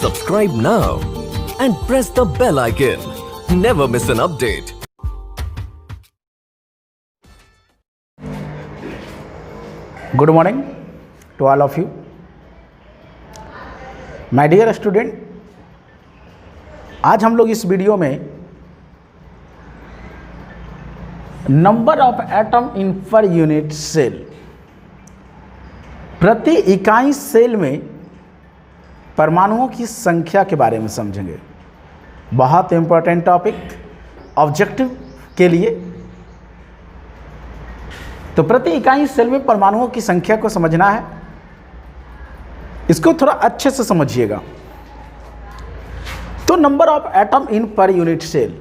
Subscribe now and press the bell icon. Never miss an update. Good morning to all of you. My dear student, आज हम लोग इस video में number of atom in per unit cell, प्रति इकाई cell में परमाणुओं की संख्या के बारे में समझेंगे। बहुत इंपॉर्टेंट टॉपिक ऑब्जेक्टिव के लिए। तो प्रति इकाई सेल में परमाणुओं की संख्या को समझना है, इसको थोड़ा अच्छे से समझिएगा। तो number of atom in per unit cell,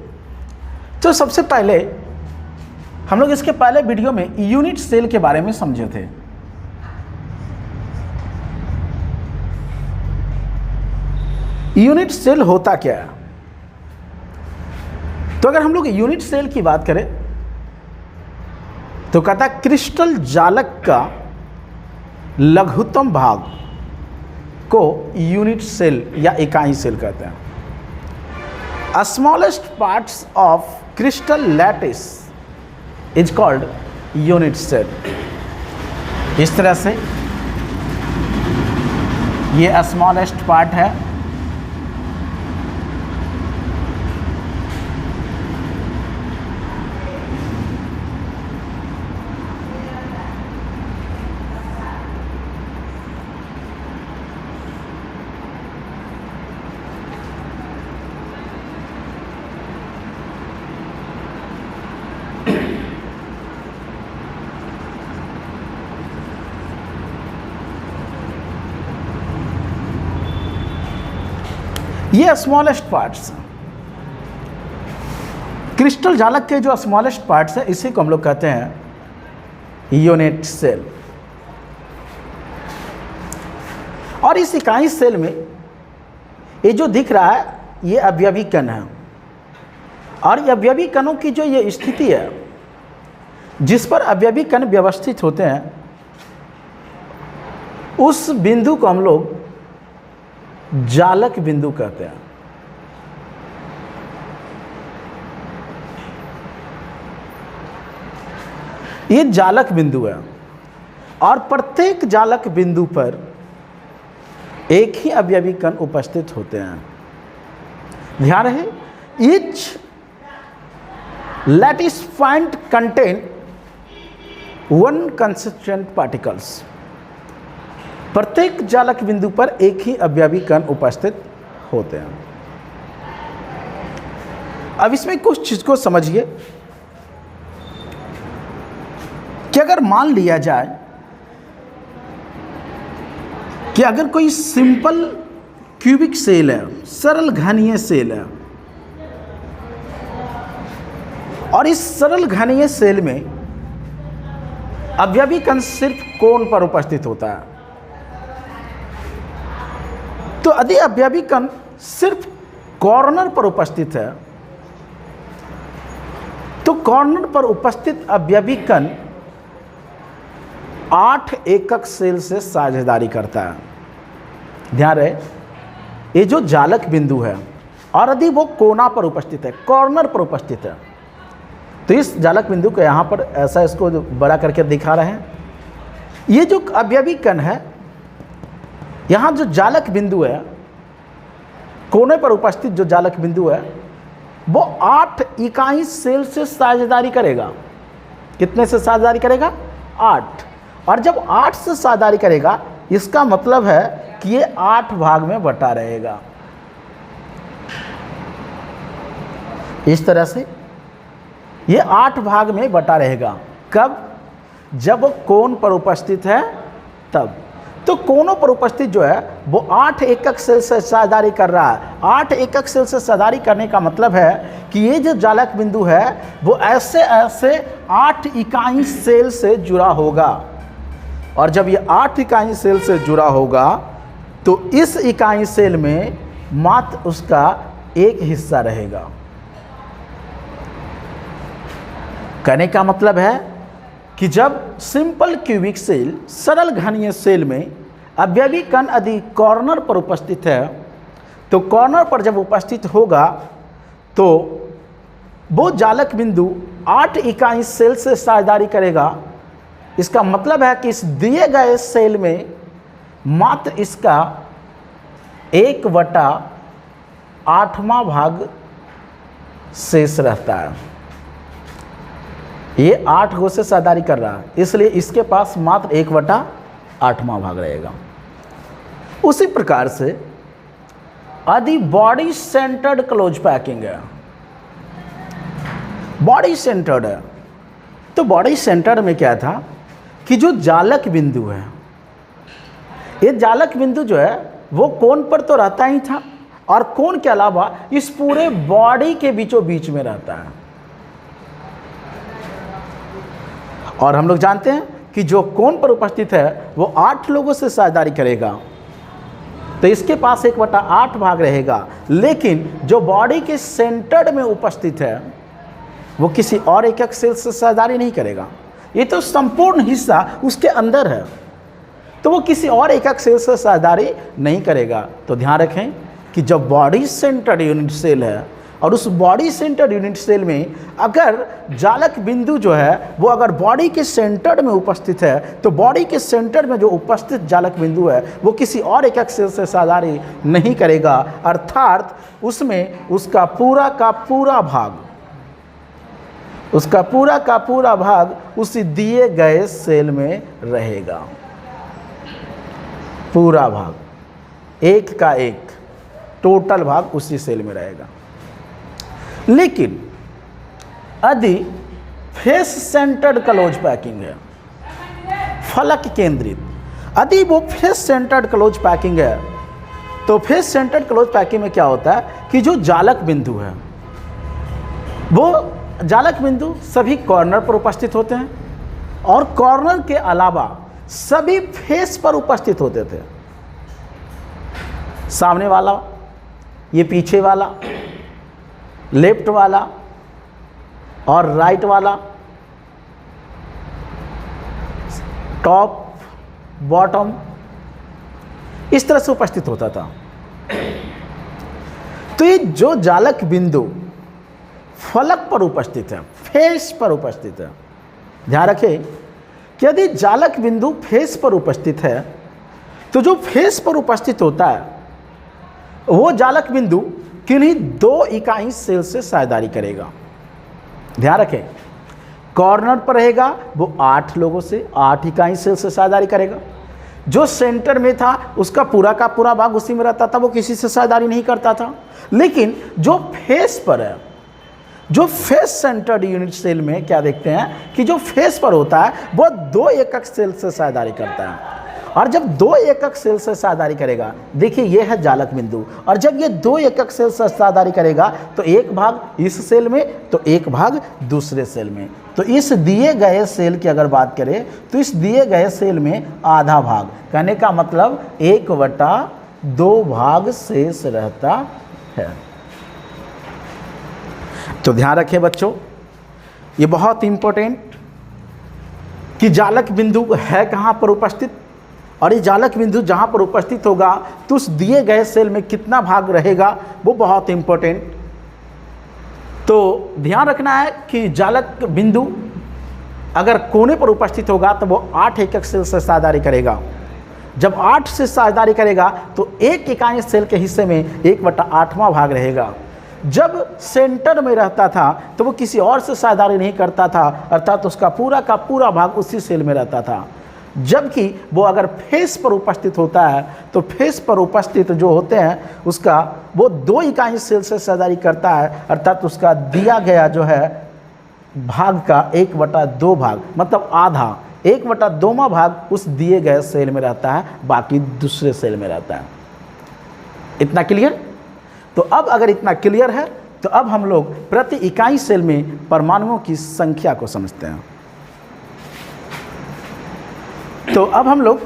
तो सबसे पहले हम लोग इसके पहले वीडियो में यूनिट सेल के बारे में समझे थे। यूनिट सेल होता क्या है? तो अगर हम लोग यूनिट सेल की बात करें तो कहता है क्रिस्टल जालक का लघुत्तम भाग को यूनिट सेल या इकाई सेल कहते हैं। Smallest parts of crystal lattice is called unit cell. इस तरह से ये स्मॉलेस्ट पार्ट है, ये स्मॉलेस्ट पार्ट्स, क्रिस्टल जालक के जो स्मॉलेस्ट पार्ट्स है इसी को हम लोग कहते हैं यूनिट सेल। और इस इकाई सेल में ये जो दिख रहा है ये अवयवी कण है, और ये अवयवी कणों की जो ये स्थिति है जिस पर अवयवी कण व्यवस्थित होते हैं उस बिंदु को हम लोग जालक बिंदु कहते हैं। ये जालक बिंदु है, और प्रत्येक जालक बिंदु पर एक ही अवयवी कण उपस्थित होते हैं। ध्यान रहे, each lattice point contain one constituent particles. प्रत्येक जालक बिंदु पर एक ही अवयवी कण उपस्थित होते हैं। अब इसमें कुछ चीज को समझिए कि अगर मान लिया जाए कि अगर कोई सिंपल क्यूबिक सेल है, सरल घनीय सेल है, और इस सरल घनीय सेल में अवयवी कण सिर्फ कोण पर उपस्थित होता है, तो यदि अवयवी कण सिर्फ कॉर्नर पर उपस्थित है तो कॉर्नर पर उपस्थित अवयवी कण 8 एकक सेल से साझेदारी करता है। ध्यान रहे, ये जो जालक बिंदु है और यदि वो कोना पर उपस्थित है, कॉर्नर पर उपस्थित है, तो इस जालक बिंदु को यहाँ पर ऐसा इसको बड़ा करके दिखा रहे हैं। ये जो अवयवी कण है, यहाँ जो जालक बिंदु है, कोने पर उपस्थित जो जालक बिंदु है वो 8 इकाई सेल से साझेदारी करेगा। कितने से साझेदारी करेगा? 8। और जब 8 से साझेदारी करेगा इसका मतलब है कि ये 8 भाग में बटा रहेगा। इस तरह से ये 8 भाग में बटा रहेगा। कब? जब वो कोण पर उपस्थित है तब। तो कोनों पर उपस्थित जो है वो 8 एकक सेल से साझेदारी कर रहा है। 8 एकक सेल से साझेदारी करने का मतलब है कि ये जो जालक बिंदु है वो ऐसे ऐसे 8 इकाई सेल से जुड़ा होगा, और जब ये 8 इकाई सेल से जुड़ा होगा तो इस इकाई सेल में मात्र उसका एक हिस्सा रहेगा। कहने का मतलब है कि जब सिंपल क्यूबिक सेल, सरल घनीय सेल में अवयवी कण यदि कॉर्नर पर उपस्थित है तो कॉर्नर पर जब उपस्थित होगा तो वो जालक बिंदु 8 इकाई सेल से साझेदारी करेगा। इसका मतलब है कि इस दिए गए सेल में मात्र इसका 1/8वां भाग शेष रहता है। ये 8 गो से साझेदारी कर रहा है, इसलिए इसके पास मात्र 1/8वां भाग रहेगा। उसी प्रकार से यदि बॉडी सेंटर्ड क्लोज पैकिंग है, बॉडी सेंटर्ड है, तो बॉडी सेंटर्ड में क्या था कि जो जालक बिंदु है, ये जालक बिंदु जो है वो कोण पर तो रहता ही था, और कोण के अलावा इस पूरे बॉडी के बीचों बीच में रहता है। और हम लोग जानते हैं कि जो कोण पर उपस्थित है वो 8 लोगों से साझेदारी करेगा, तो इसके पास 1/8 भाग रहेगा। लेकिन जो बॉडी के सेंटर्ड में उपस्थित है वो किसी और एकक सेल से साझेदारी नहीं करेगा। ये तो संपूर्ण हिस्सा उसके अंदर है, तो वो किसी और एकक सेल से साझेदारी नहीं करेगा। तो ध्यान रखें कि जब बॉडी सेंटर्ड यूनिट सेल है और उस बॉडी सेंटर्ड यूनिट सेल में अगर जालक बिंदु जो है वो अगर बॉडी के सेंटर्ड में उपस्थित है, तो बॉडी के सेंटर में जो उपस्थित जालक बिंदु है वो किसी और एकक सेल से साझेदारी नहीं करेगा, अर्थात उसमें उसका पूरा का पूरा भाग उसी दिए गए सेल में रहेगा। पूरा भाग, एक का एक टोटल भाग उसी सेल में रहेगा। लेकिन यदि फेस सेंटर्ड क्लोज पैकिंग है, फलक केंद्रित, यदि वो फेस सेंटर्ड क्लोज पैकिंग है, तो फेस सेंटर्ड क्लोज पैकिंग में क्या होता है कि जो जालक बिंदु है वो जालक बिंदु सभी कॉर्नर पर उपस्थित होते हैं, और कॉर्नर के अलावा सभी फेस पर उपस्थित होते थे। सामने वाला, ये पीछे वाला, लेफ्ट वाला और राइट वाला, टॉप बॉटम, इस तरह से उपस्थित होता था। तो ये जो जालक बिंदु फलक पर उपस्थित है, फेस पर उपस्थित है, ध्यान रखें कि यदि जालक बिंदु फेस पर उपस्थित है तो जो फेस पर उपस्थित होता है वो जालक बिंदु किन्हीं 2 इकाई सेल से साझेदारी करेगा। ध्यान रखें, कॉर्नर पर रहेगा वो 8 लोगों से 8 इकाई सेल से साझेदारी करेगा। जो सेंटर में था उसका पूरा का पूरा भाग उसी में रहता था, वो किसी से साझेदारी नहीं करता था। लेकिन जो फेस पर है, जो फेस सेंटर्ड यूनिट सेल में क्या देखते हैं कि जो फेस पर होता है वो 2 एकक सेल से साझेदारी करता है, और जब 2 एकक सेल से साझेदारी करेगा, देखिए ये है जालक बिंदु, और जब ये 2 एकक सेल से साझेदारी करेगा तो एक भाग इस सेल में तो एक भाग दूसरे सेल में। तो इस दिए गए सेल की अगर बात करें तो इस दिए गए सेल में आधा भाग, कहने का मतलब 1/2 भाग शेष रहता है। तो ध्यान रखें बच्चों, ये बहुत इंपॉर्टेंट कि जालक बिंदु है कहाँ पर उपस्थित, और ये जालक बिंदु जहाँ पर उपस्थित होगा तो उस दिए गए सेल में कितना भाग रहेगा, वो बहुत इंपॉर्टेंट। तो ध्यान रखना है कि जालक बिंदु अगर कोने पर उपस्थित होगा तो वो 8 एकक सेल से साझेदारी करेगा। जब 8 से साझेदारी करेगा तो एक इकाई सेल के हिस्से में 1/8वां भाग रहेगा। जब सेंटर में रहता था तो वो किसी और से साझेदारी नहीं करता था, अर्थात उसका पूरा का पूरा भाग उसी सेल में रहता था। जबकि वो अगर फेस पर उपस्थित होता है तो फेस पर उपस्थित जो होते हैं उसका वो 2 इकाई सेल से साझेदारी करता है, अर्थात उसका दिया गया जो है भाग का 1/2 भाग, मतलब आधा 1/2वां भाग उस दिए गए सेल में रहता है, बाकी दूसरे सेल में रहता है। इतना क्लियर? तो अब अगर इतना क्लियर है तो अब हम लोग प्रति इकाई सेल में परमाणुओं की संख्या को समझते हैं। तो अब हम लोग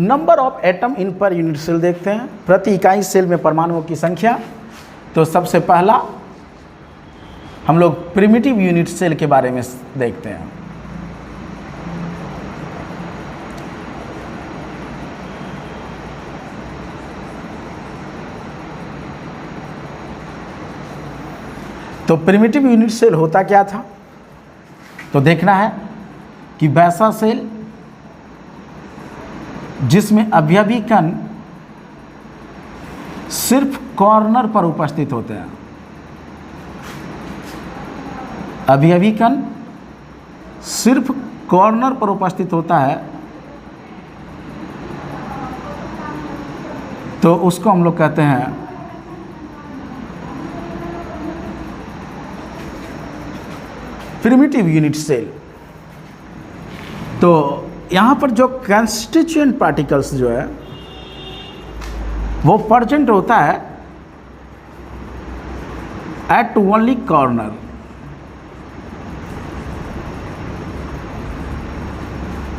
number of atom in per unit cell देखते हैं, प्रति इकाई सेल में परमाणुओं की संख्या। तो सबसे पहला हम लोग प्रिमिटिव यूनिट सेल के बारे में देखते हैं। तो प्रिमिटिव यूनिट सेल होता क्या था, तो देखना है कि वैसा सेल जिसमें अवयवी कण सिर्फ कॉर्नर पर उपस्थित होते हैं, अवयवी कण सिर्फ कॉर्नर पर उपस्थित होता है, तो उसको हम लोग कहते हैं प्रिमिटिव यूनिट सेल। तो यहाँ पर जो कंस्टिट्यूएंट पार्टिकल्स जो है वो प्रेजेंट होता है एट ओनली कॉर्नर,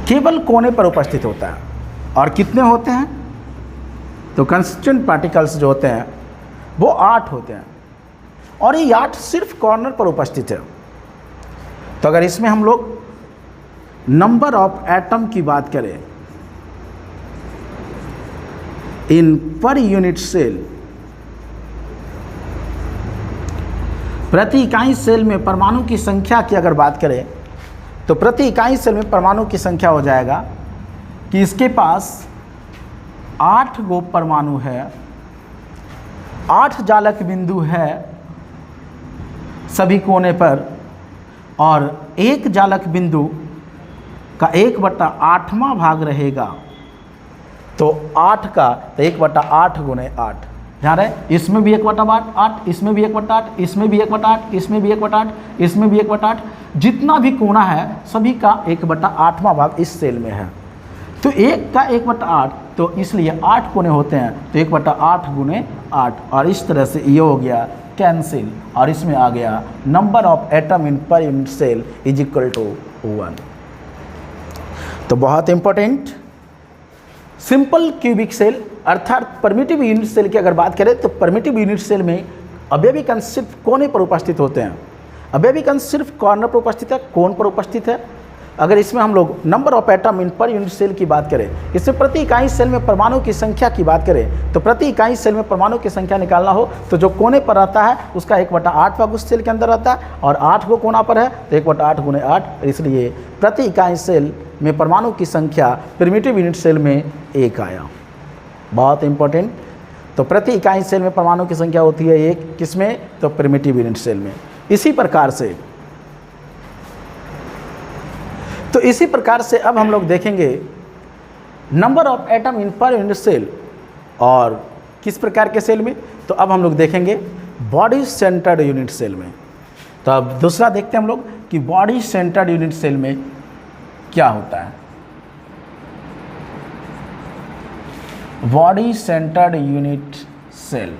केवल कोने पर उपस्थित होता है। और कितने होते हैं, तो कंस्टिट्यूएंट पार्टिकल्स जो होते हैं वो 8 होते हैं, और ये 8 सिर्फ कॉर्नर पर उपस्थित है। तो अगर इसमें हम लोग नंबर ऑफ एटम की बात करें इन पर यूनिट सेल, प्रति इकाई सेल में परमाणु की संख्या की अगर बात करें तो प्रति इकाई सेल में परमाणु की संख्या हो जाएगा कि इसके पास 8 गो परमाणु है, 8 जालक बिंदु है सभी कोने पर, और एक जालक बिंदु का 1/8वां भाग रहेगा। तो 8 का तो 1/8 गुने 8, ध्यान रहे, इसमें भी 1/8, इसमें भी 1/8, इसमें भी 1/8, इसमें भी 1/8, इसमें भी 1/8, जितना भी कोना है सभी का 1/8वां भाग इस सेल में है। तो 1 का 1/8, तो इसलिए 8 कोने होते हैं, तो 1/8 गुने 8, और इस तरह से ये हो गया कैंसिल, और इसमें आ गया number of atom in per unit cell is equal to 1। तो बहुत इंपॉर्टेंट, सिंपल क्यूबिक सेल अर्थात परमिटिव यूनिट सेल की अगर बात करें तो परमिटिव यूनिट सेल में अवयवी कण सिर्फ कोने पर उपस्थित होते हैं, अवयवी कण सिर्फ कॉर्नर पर उपस्थित है, कोण पर उपस्थित है। अगर इसमें हम लोग number of atom in per unit cell की बात करें, इसमें प्रति इकाई सेल में परमाणु की संख्या की बात करें, तो प्रति इकाई सेल में परमाणु की संख्या निकालना हो तो जो कोने पर रहता है उसका 1/8 भाग उस सेल के अंदर रहता है, और 8 को कोना पर है तो 1/8 गुने 8, इसलिए प्रति इकाई सेल में परमाणु की संख्या प्रिमिटिव यूनिट सेल में 1 आया। बहुत इंपॉर्टेंट, तो प्रति इकाई सेल में परमाणु की संख्या होती है 1, किसमें, तो प्रिमिटिव यूनिट सेल में। इसी प्रकार से अब हम लोग देखेंगे number of atom in per unit cell, और किस प्रकार के सेल में, तो अब हम लोग देखेंगे बॉडी सेंटर्ड यूनिट सेल में। तो अब दूसरा देखते हैं हम लोग कि बॉडी सेंटर्ड यूनिट सेल में क्या होता है। बॉडी सेंटर्ड यूनिट सेल,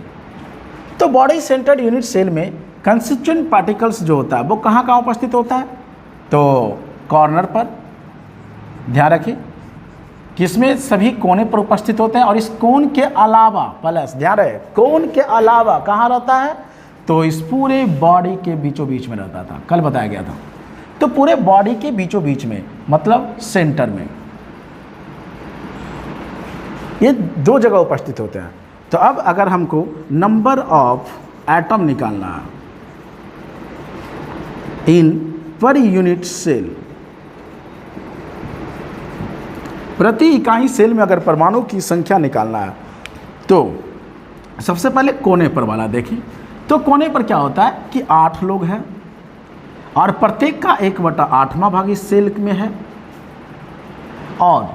तो बॉडी सेंटर्ड यूनिट सेल में कंस्टिट्यूएंट पार्टिकल्स जो होता है वो कहाँ कहाँ उपस्थित होता है, तो कॉर्नर पर, ध्यान रखिए, किसमें सभी कोने पर उपस्थित होते हैं, और इस कोण के अलावा प्लस, ध्यान रहे, कोण के अलावा कहाँ रहता है, तो इस पूरे बॉडी के बीचों बीच में रहता था, कल बताया गया था। तो पूरे बॉडी के बीचों बीच में मतलब सेंटर में ये 2 जगह उपस्थित होते हैं। तो अब अगर हमको नंबर ऑफ एटम निकालना है इन पर यूनिट सेल, प्रति इकाई सेल में अगर परमाणु की संख्या निकालना है तो सबसे पहले कोने पर वाला देखिए। तो कोने पर क्या होता है कि 8 लोग हैं, और प्रत्येक का 1/8वां भाग इस सेल में है, और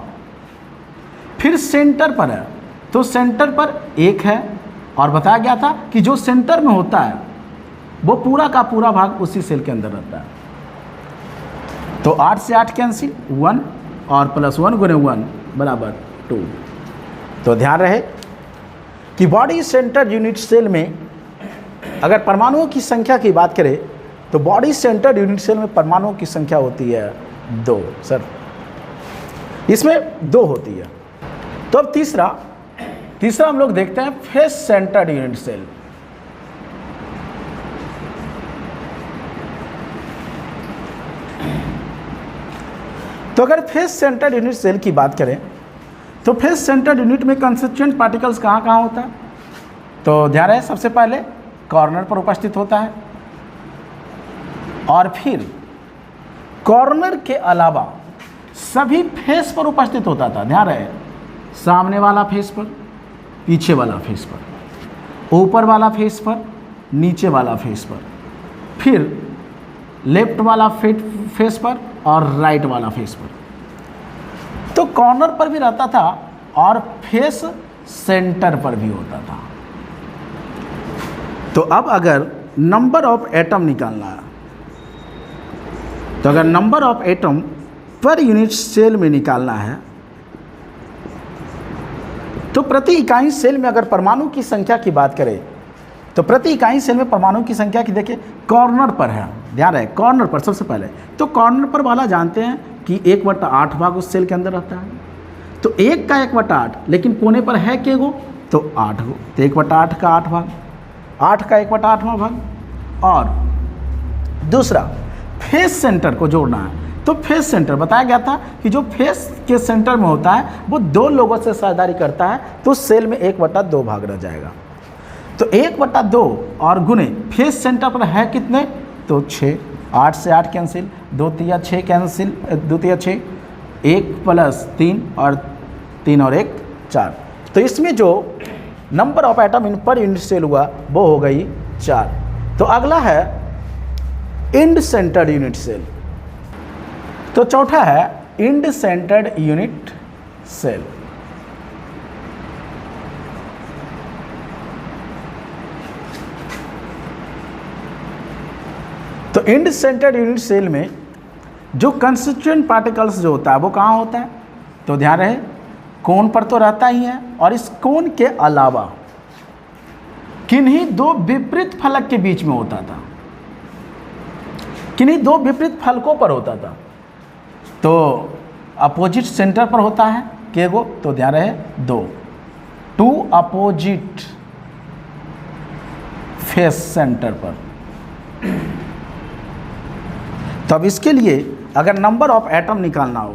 फिर सेंटर पर है, तो सेंटर पर 1 है, और बताया गया था कि जो सेंटर में होता है वो पूरा का पूरा भाग उसी सेल के अंदर रहता है। तो 8 से 8 कैंसिल, 1 और +1 गुने 1 बराबर 2। तो ध्यान रहे कि बॉडी सेंटर्ड यूनिट सेल में अगर परमाणुओं की संख्या की बात करें तो बॉडी सेंटर्ड यूनिट सेल में परमाणुओं की संख्या होती है 2, सर इसमें 2 होती है। तो अब तीसरा हम लोग देखते हैं फेस सेंटर्ड यूनिट सेल। तो अगर फेस सेंटर्ड यूनिट सेल की बात करें तो फेस सेंटर्ड यूनिट में कंस्टिट्यूएंट पार्टिकल्स कहाँ कहाँ होता है, तो ध्यान रहे सबसे पहले कॉर्नर पर उपस्थित होता है, और फिर कॉर्नर के अलावा सभी फेस पर उपस्थित होता था। ध्यान रहे, सामने वाला फेस पर, पीछे वाला फेस पर, ऊपर वाला फेस पर, नीचे वाला फेस पर, फिर लेफ्ट वाला फेस पर और राइट वाला फेस पर। तो कॉर्नर पर भी रहता था और फेस सेंटर पर भी होता था। तो अब अगर नंबर ऑफ एटम निकालना है, तो अगर number of atom per unit cell में निकालना है, तो प्रति इकाई सेल में अगर परमाणु की संख्या की बात करें, तो प्रति इकाई सेल में परमाणु की संख्या की देखिए कॉर्नर पर है। ध्यान रहे, कॉर्नर पर सबसे पहले तो कॉर्नर पर वाला जानते हैं कि 1/8 भाग उस सेल के अंदर रहता है। तो 1 का 1/8, लेकिन कोने पर है के गो, तो 8 गो, तो 1/8 का 8 भाग, 8 का 1/8वां भाग। और दूसरा फेस सेंटर को जोड़ना है, तो फेस सेंटर बताया गया था कि जो फेस के सेंटर में होता है वो 2 लोगों से साझेदारी करता है, तो सेल में 1/2 भाग रह जाएगा। तो 1/2 और गुने फेस सेंटर पर है कितने, तो 6, 8 से 8 कैंसिल, 2 तिया 6 कैंसिल, 2 तिया 6, 1 + 3 और 3 और 1 4। तो इसमें जो number of atom in per unit cell हुआ वो हो गई 4। तो अगला है इंड सेंटर्ड यूनिट सेल। तो चौथा है इंड सेंटर्ड यूनिट सेल। तो इंड सेंटर्ड यूनिट सेल में जो कंस्टिट्यूएंट पार्टिकल्स जो होता है वो कहाँ होता है, तो ध्यान रहे कोन पर तो रहता ही है, और इस कोन के अलावा किन्हीं 2 विपरीत फलक के बीच में होता था, किन्हीं 2 विपरीत फलकों पर होता था। तो अपोजिट सेंटर पर होता है के गो, तो ध्यान रहे 2 अपोजिट फेस सेंटर पर। तो अब इसके लिए अगर नंबर ऑफ एटम निकालना हो,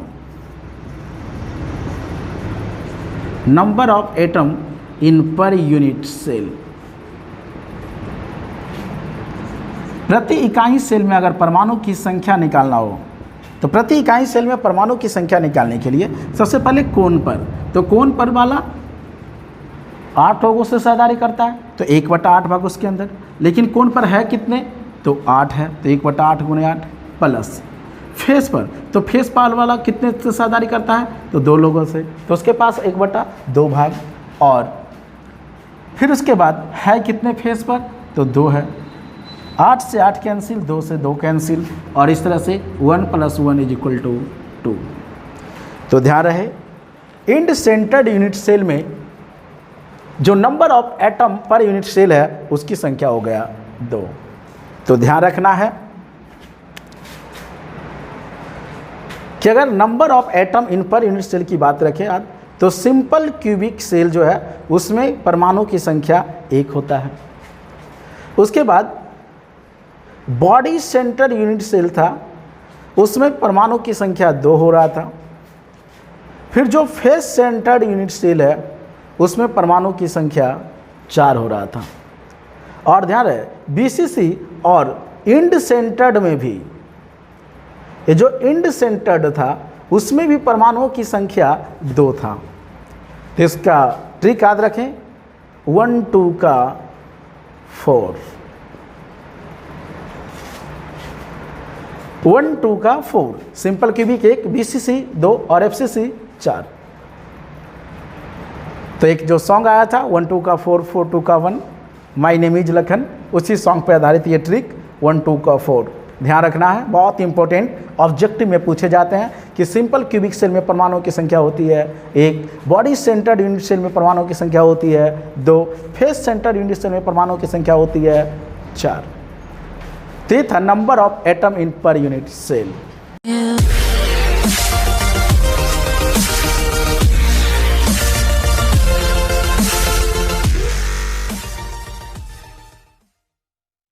number of atom in per unit cell, प्रति इकाई सेल में अगर परमाणु की संख्या निकालना हो, तो प्रति इकाई सेल में परमाणु की संख्या निकालने के लिए सबसे पहले कोन पर, तो कोन पर वाला 8 लोगों से साझेदारी करता है, तो 1/8 भाग उसके अंदर, लेकिन कोन पर है कितने, तो 8 है, तो 1/8 × 8 प्लस फेस पर, तो फेस पाल वाला कितने से साझेदारी करता है, तो 2 लोगों से, तो उसके पास 1/2 भाग। और फिर उसके बाद है कितने फेस पर, तो 2 है, 8 से 8 कैंसिल, 2 से 2 कैंसिल, और इस तरह से 1 + 1 = 2। तो ध्यान रहे इंड सेंटर्ड यूनिट सेल में जो number of atom per unit cell है उसकी संख्या हो गया 2। तो ध्यान रखना है कि अगर number of atom in per unit cell की बात रखें आज, तो सिंपल क्यूबिक सेल जो है उसमें परमाणु की संख्या 1 होता है। उसके बाद बॉडी सेंटर यूनिट सेल था, उसमें परमाणु की संख्या 2 हो रहा था। फिर जो फेस सेंटर्ड यूनिट सेल है उसमें परमाणु की संख्या 4 हो रहा था। और ध्यान रहे बीसीसी और इंड सेंटर्ड में भी, ये जो इंड सेंटर्ड था उसमें भी परमाणुओं की संख्या 2 था। तो इसका ट्रिक याद रखें, 1 2 का 4, 1 2 का 4, सिंपल क्यूबिक 1, बीसीसी 2 और एफसीसी 4। तो एक जो सॉन्ग आया था 1 2 का 4, 4 2 का 1, माई नेम इज लखन, उसी सॉन्ग पर आधारित ये ट्रिक 1 2 का 4 ध्यान रखना है। बहुत इंपॉर्टेंट ऑब्जेक्टिव में पूछे जाते हैं कि सिंपल क्यूबिक सेल में परमाणुओं की संख्या होती है 1, बॉडी सेंटर्ड यूनिट सेल में परमाणुओं की संख्या होती है 2, फेस सेंटर्ड यूनिट सेल में परमाणुओं की संख्या होती है 4। तो ये था number of atom in per unit cell.